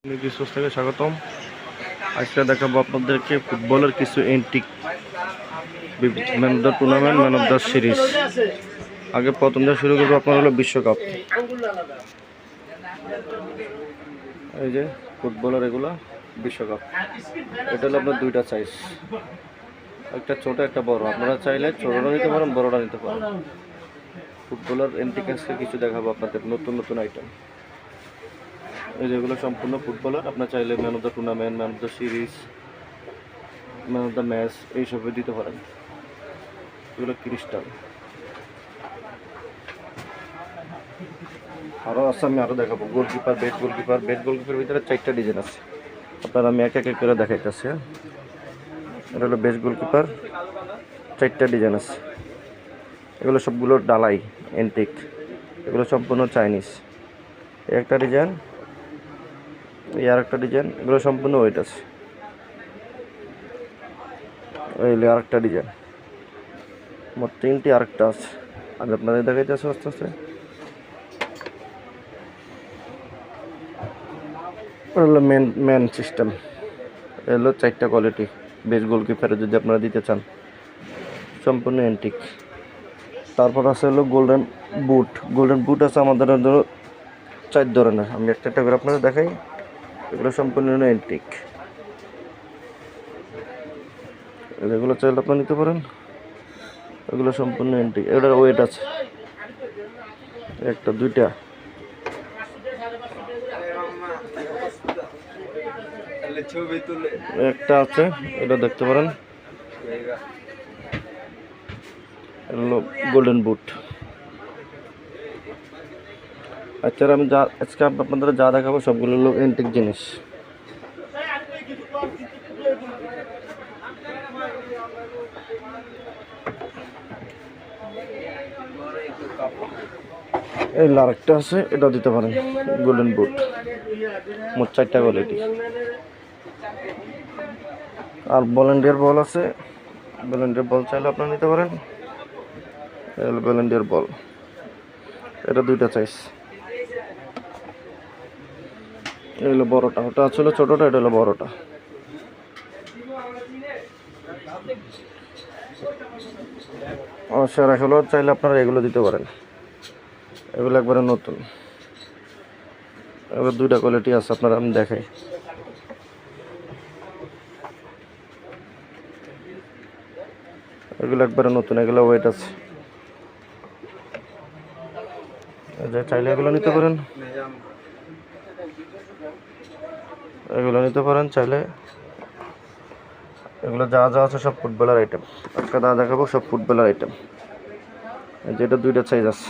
News থেকে স্বাগতম। আজকে দেখাবো আপনাদেরকে ফুটবলের কিছু antique man of the tournament, man of the series. আগে প্রথম যা শুরু করবো আপনার হলো বিশ্বকাপ। এই যে ফুটবলের এগুলো বিশ্বকাপ, এটা হলো আপনার দুইটা সাইজ, একটা ছোট একটা বড়। আপনারা চাইলে ছোটটা নিতে পারেন, বড়টা নিতে পারেন। ফুটবলের এন্টিক আজকে কিছু দেখাবো আপনাদের, নতুন নতুন আইটেম। এই যেগুলো সম্পূর্ণ ফুটবলার, আপনার চাইলে man of the tournament, man of the series, man of the match এইসবে দিতে পারেন। এগুলো ক্রিস্টাল। আরও আছে, আমি আরও দেখাবো। Goalkeeper, bed goalkeeper. বেড গোলকিপারের ভিতরে 4টা ডিজাইন আছে, আপনার আমি এক এক করে দেখাইতেছি। এটা হলো বেস্ট গোলকিপার, 4টা ডিজাইন আছে। এগুলো সবগুলো ডালাই এন্টিক, এগুলো সম্পূর্ণ চাইনিজ। এই একটা ডিজাইন, এই আর একটা ডিজাইন, এগুলো সম্পূর্ণ ওয়েট আছে। এই আর একটা ডিজাইন, মোট 3টি আরেকটা আছে। আমি আপনাদের দেখাইতেছি আস্তে আস্তে। হলো মেন সিস্টেম। এগুলো 4টা কোয়ালিটি বেস্ট গোলকিপারে যদি আপনারা দিতে চান, সম্পূর্ণ অ্যান্টিক। তারপর আছে হলো গোল্ডেন বুট। গোল্ডেন বুট আছে আমাদের 4 ধরনের, আমি একটা একটা করে আপনাদের দেখাই। এগুলো সম্পূর্ণ অ্যান্টিক, এগুলো চাইলে আপনারা নিতে পারেন। এগুলো সম্পূর্ণ অ্যান্টিক, এটার ওয়েট আছে একটা, 2টা। একটা আছে, এটা দেখতে পারেন। হলো গোল্ডেন বুট। আচ্ছা, আমি আজকে আপনাদের যা দেখাবো সবগুলো হলো অ্যান্টিক জিনিস। এই আরেকটা আছে, এটা দিতে পারেন। গোল্ডেন বুট, মোট 4টা কোয়ালিটি। আর ভলেন্টিয়ার বল আছে, ভলেন্টিয়ার বল চাইলে আপনারা নিতে পারেন। ভলেন্টিয়ার বল, এটা 2টা সাইজ। এই হলো বড়টা, ওটা আসলে ছোটটা, এটা হলো বড়টা। সেরা খেলোয়াড় চাইলে আপনারা এগুলো দিতে পারেন, এগুলো একবারে নতুন। এবার 2টা কোয়ালিটি আছে, আপনারা আমি দেখাই। এগুলো একবারে নতুন, এগুলো ওয়েট আছে। চাইলে এগুলো নিতে পারেন, এগুলো নিতে পারেন চাইলে। এগুলো যা যা আছে সব ফুটবলের আইটেম। একটা যা দেখাবো সব ফুটবলের আইটেম। যেটা 2টা সাইজ আছে,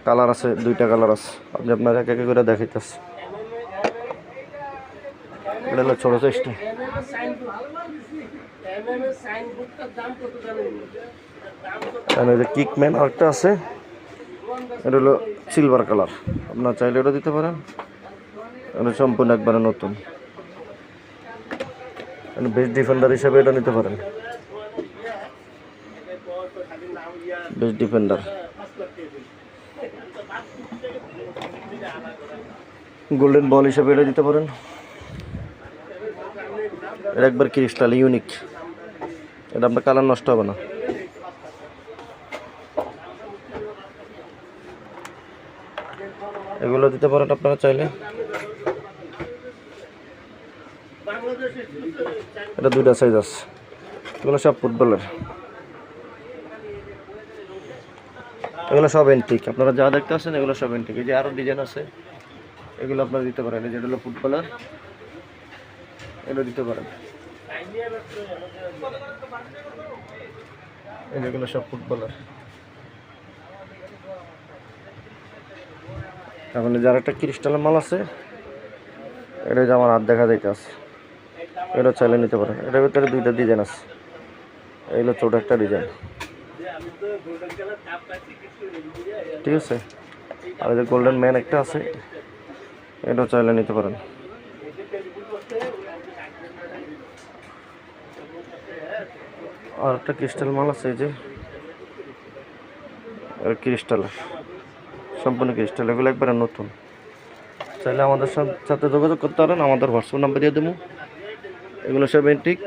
কালার আছে, 2টা কালার আছে। আপনি আপনার এক এক করে দেখাইতেছি। এটা হলো ছোটো সাইজটা। কিকম্যান আরেকটা আছে, এটা হলো সিলভার কালার। আপনার চাইলে এটা দিতে পারেন, এটা সম্পূর্ণ একবারে নতুন। বেস্ট ডিফেন্ডার হিসাবে এটা নিতে পারেন, বেস্ট ডিফেন্ডার। গোল্ডেন বল হিসাবে এটা দিতে পারেন। এটা একবার ক্রিস্টাল ইউনিক, এটা আপনার কালার নষ্ট হবে না। এগুলো দিতে পারেন আপনারা চাইলে। এটা 2টা সাইজ আছে, এগুলো সব ফুটবলের, এগুলো সব এন্টিক। আপনারা যা দেখতে আসেন এগুলো সব এন্টিক। এই যে আরও ডিজাইন আছে, এগুলো আপনারা দিতে পারেন। এই যেটা হলো ফুটবলার, এগুলো দিতে পারেন। এগুলো সব ফুটবলার। তাহলে যার একটা ক্রিস্টালের মাল আছে, এটা যে আমার হাত দেখা যাইতে আছে, এটা চাইলে নিতে পারেন। এটার ভিতরে 2টা ডিজাইন আছে, এইগুলো ছোট একটা ডিজাইন, ঠিক আছে। আর এই যে গোল্ডেন ম্যান একটা আছে, এটা চাইলে নিতে পারেন। আর একটা ক্রিস্টাল মাল আছে, এই যে ক্রিস্টাল, সম্পূর্ণ ক্রিস্টাল। এগুলো একবারে নতুন, চাইলে আমাদের সাথে যোগাযোগ করতে পারেন, আমাদের হোয়াটসঅ্যাপ নাম্বার দিয়ে দেবো। এগুলো সব এন্টিক।